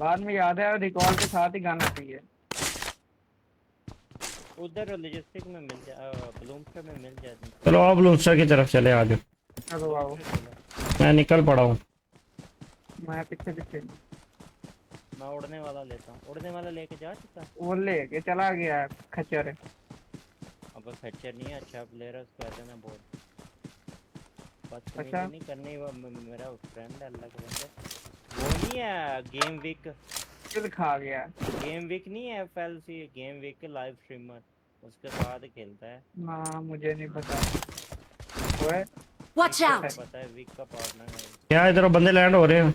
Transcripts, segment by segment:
बाद में याद है रिकॉल के साथ ही गाना चाहिए। उधर लॉजिस्टिक में मिल जाए, ब्लूमस्टर में मिल जाती। चलो आप ब्लूमस्टर की तरफ चले आ जाओ। चलो आओ। मैं निकल पड़ा हूँ। मैं पीछे पीछे। मैं उड़ने वाला लेता हूँ। उड़ने वाला लेके जा चुका। वो लेके चला गया खच्चर। अब खच्चर नहीं है, अच्छा प्लेयर है, उसको ऐसे ना बोल। अच्छा बदतमीजी नहीं करनी, वो मेरा फ्रेंड है, अल्लाह के बंदे। वो नहीं है गेम वीक। किल खा गया। गेम वीक नहीं है, एफएलसी गेम वीक के लाइव स्ट्रीमर, उसके साथ खेलता है। ना मुझे नहीं पता। ओए Watch out! पता है, वीक का पार्टनर है। क्या इधर बंदे लैंड हो रहे हैं?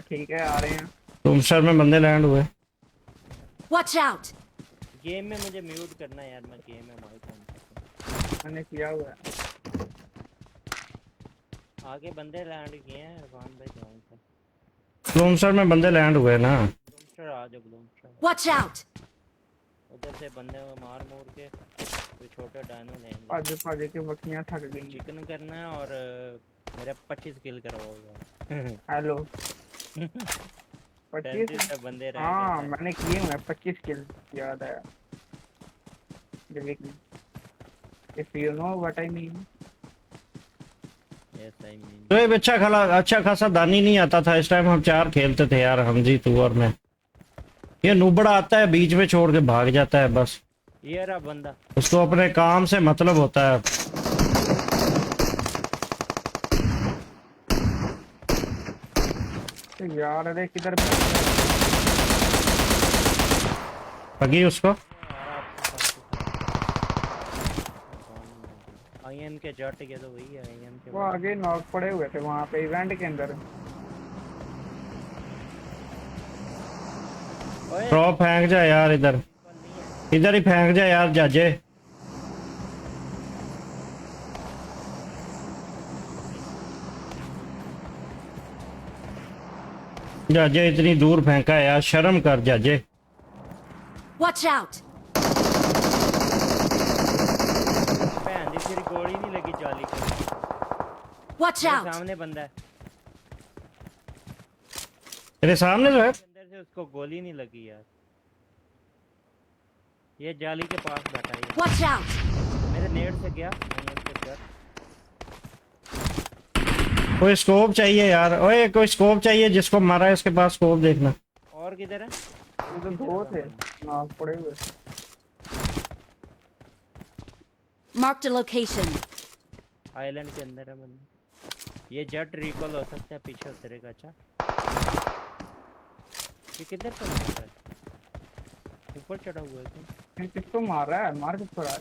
ठीक है आ रहे हैं। ब्लूमस्टर में बंदे लैंड हुए। Watch out! गेम में मुझे म्यूट करना है यार, मैं गेम में माइक ऑन करता मैंने किया हुआ है। हूं। आगे बंदे लैंड किए हैं इरफान भाई, ध्यान से। ब्लूमस्टर में बंदे लैंड हुए ना। ब्लूमस्टर आ जाओ, ब्लूमस्टर। Watch out! उधर से बंदे को मार मोड़ के कोई छोटे डायनो लेंगे। पाजे पाजे की बकरियां थक गई। चिकन करना है और मेरा 25 किल करवाओगे। हेलो 25। 35 बंदे रह हाँ गए। मैंने किए हुए 25 किल याद आया। If you know what I mean. Yes I mean. तो ये अच्छा खासा दानी नहीं आता था। इस टाइम हम 4 खेलते थे यार, हमजी तू और मैं। ये नुबड़ा आता है बीच में छोड़ के भाग जाता है बस। ये रहा बंदा। उसको अपने काम से मतलब होता है। तो यार अरे किधर भगी उसको। आईएम के जट के तो वही है, आईएम के। वो आगे नॉक पड़े हुए थे वहां पे इवेंट के अंदर। ड्रॉप फेंक जा यार इधर। इधर ही फेंक जा यार जाजे। जाजे इतनी दूर फेंका यार, शर्म कर जाजे। Watch out! भैन दी तेरी गोली नहीं लगी जाली के। Watch out! सामने बंदा है। तेरे सामने जो है। अंदर से उसको गोली नहीं लगी यार। ये जाली के पास बैठा है। Watch out! मेरे नेट से गया, आईएम के जट। कोई स्कोप चाहिए यार। ओए कोई स्कोप चाहिए, जिसको मारा है उसके पास स्कोप देखना। और किधर है? वो तो दो थे नॉक पड़े हुए। Marked a location. आइलैंड के अंदर है बंदा। ये जट रिकॉल हो सकता है, पीछे उतरेगा। अच्छा ये किधर से मार रहा है? ऊपर चढ़ा हुआ है क्या? किसको मार रहा है? मार किसको रहा है?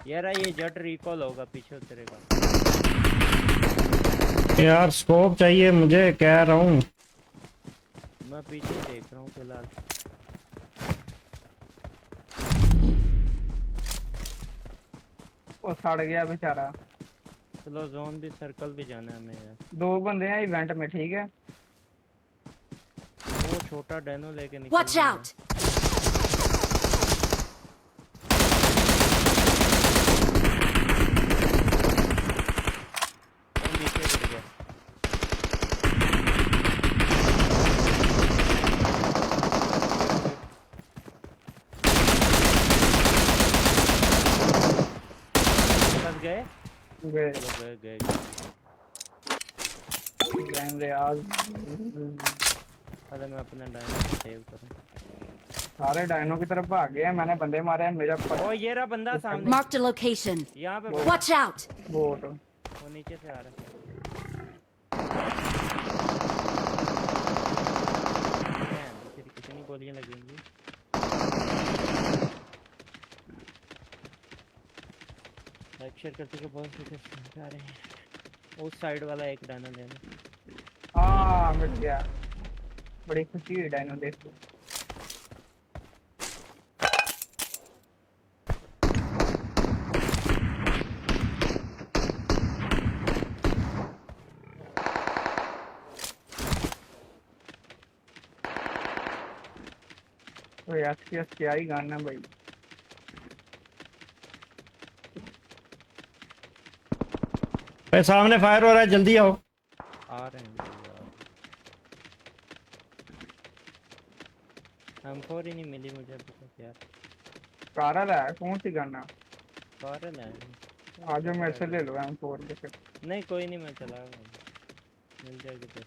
यार ये जट रिकॉल होगा, पीछे उतरेगा। यार स्कोप चाहिए मुझे, कह रहा हूँ। मैं पीछे देख रहा हूँ फिलहाल। वो सड़ गया बेचारा। चलो जोन भी, सर्कल भी जाना है हमें यार। 2 बंदे हैं इवेंट में, ठीक है। वो छोटा डैनो लेके निकल Watch गया। out! वो नीचे गिर गया। बस गए। गए चलो गए गए। गए आज। पहले मैं अपना डायनो सेव करूँ। सारे डायनो की तरफ भाग गए हैं, मैंने बंदे मारे हैं मेरा ओ ये रहा बंदा सामने। Marked a location. यहाँ पे Watch out! बोट। वो नीचे से आ रहा है। भैन दी तेरी कितनी गोलियां लगेंगी? लाइक शेयर करते के बहुत से आ रहे हैं। उस साइड वाला एक डायनो लेना। हाँ मिल गया। बड़ी खुशी हुई डायनो देख के। तो एसपीएस क्या ही गाना भाई। सामने फायर हो रहा है, जल्दी आओ। आ रहे हैं यार। M4 ही नहीं मिली मुझे अभी तक यार। कारल है कौन सी गन है? कारल है। आज मेरे से ले लो M4 के फिर। नहीं कोई नहीं, मैं चला मिल जाएगी तो।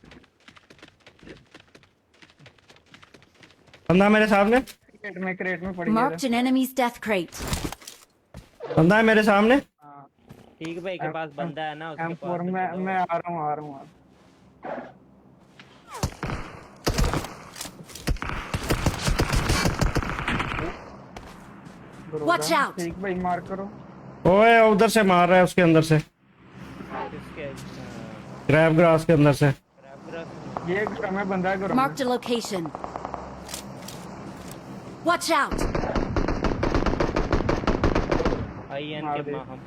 बंदा मेरे सामने, क्रेट में पड़ी है। Marked an enemy's death crate. बंदा है मेरे सामने। हाँ ठीक भाई के पास बंदा है ना, उसके M4 पास तो में चलो। मैं आ रहा हूँ। Watch out! ठीक भाई मार करो। ओए उधर से मार रहा है, उसके अंदर से, किसके ग्रैब ग्रास के अंदर से। ये घर में बंदा है, घर में। Marked a location. Watch out! आईएन मार के दे। हम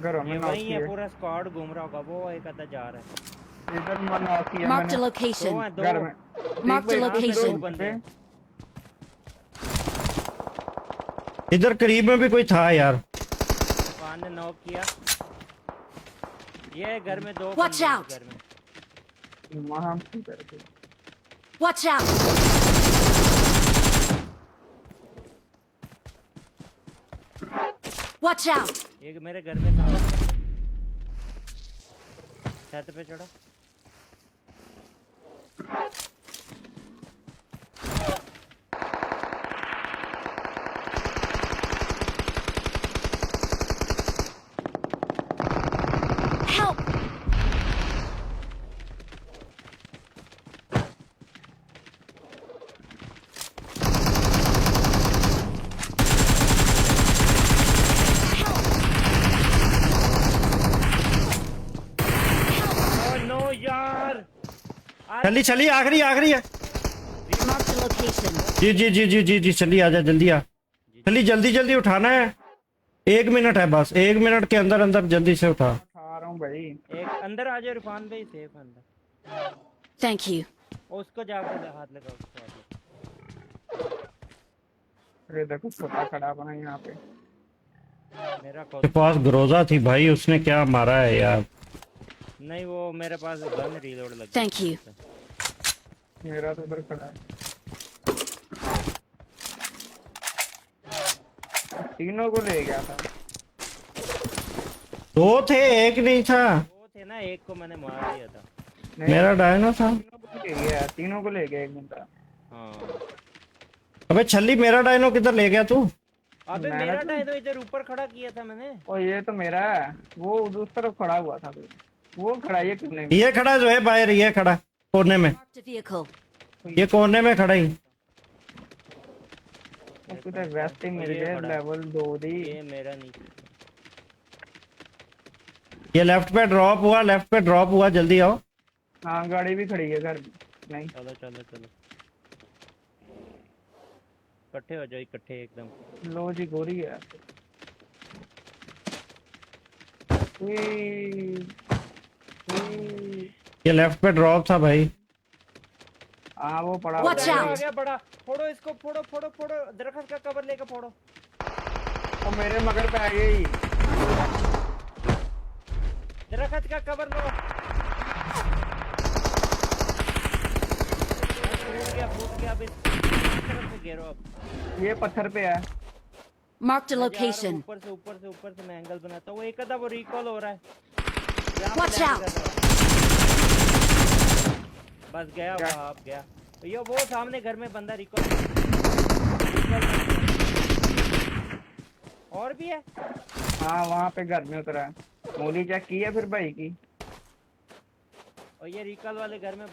घरों में ये नॉक वही है, किया। पूरा स्क्वाड घूम रहा होगा, वो एक आधा जा रहा है। इधर में नॉक किया Marked a मैंने location. दो घर हैं, में। Marked a ठीक भाई, location. दो बंदे। इधर करीब में भी कोई था यार। दुकान ने नॉक किया। ये घर में दो Watch बंदे हैं, out. घर में। वहाँ पे करके। Watch out! Watch out! एक मेरे घर में था, छत पे चढ़ा। Help! ओह नो यार, चली चली, आखिरी आखिरी है। Marked a location. जी जी जी जी जी जी, चली आजा, जल्दी आ। चली जल्दी जल्दी उठाना है, 1 मिनट है बस, 1 मिनट के अंदर अंदर जल्दी से उठा। उठा रहा हूँ भाई। एक अंदर आ जाओ इरफान भाई, सेफ अंदर। Thank you. उसको जाकर हाथ लगाओ, उसको हाथ लगाओ। अरे देखो छोटा खड़ा बना यहाँ पे। मेरा के खुद पास ग्रोजा थी भाई, उसने क्या मारा है यार। नहीं, वो मेरे पास गन रीलोड लगी। Thank you. मेरा तो उधर खड़ा है। तीनों को ले गया था। 2 थे, 1 नहीं था। वो थे ना, एक को मैंने मार दिया था। नहीं, मेरा डायनो था। तीनों को ले गया एक बंदा। हाँ अबे छल्ली, मेरा डायनो किधर ले गया तू? अबे मैंने मेरा तो- टाइम तो इधर ऊपर खड़ा किया था मैंने। और ये तो मेरा है, वो उस तरफ खड़ा हुआ था। वो खड़ा ये कितने ये खड़ा जो है बाहर, ये खड़ा कोने में, Marked a vehicle. ये कोने में खड़ा ही। वेस्ट ही मिल गए, लेवल 2 दी। ये मेरा नहीं। ये लेफ्ट पे ड्रॉप हुआ, लेफ्ट पे ड्रॉप हुआ, जल्दी आओ। हाँ गाड़ी भी खड़ी है घर में। नहीं चलो चलो चलो, इकट्ठे हो जाओ, इकट्ठे एकदम। लो जी गोरी है। ये लेफ्ट पे ड्रॉप था भाई। हाँ वो पड़ा Watch हुआ है। out. आ गया बड़ा, फोड़ो इसको, फोड़ो फोड़ो फोड़ो, दरख्त का कवर लेकर फोड़ो। वो मेरे मगर पे आ गई। दरख्त का कवर लो। फूट गया अब इस तरफ से घेरो अब। ये पत्थर पे है। Marked a location. ऊपर से मैं एंगल बनाता हूँ। वो एक आधा वो रिकॉल हो रहा है। यहाँ पे Watch लैंड out. कर रहा है। बस गया वो, आप गया। तो ये वो सामने घर में बंदा रिकॉल। और भी है। हाँ वहाँ पे घर में उतरा है। मूली चेक की है फिर भाई की। और ये रिकॉल वाले घर में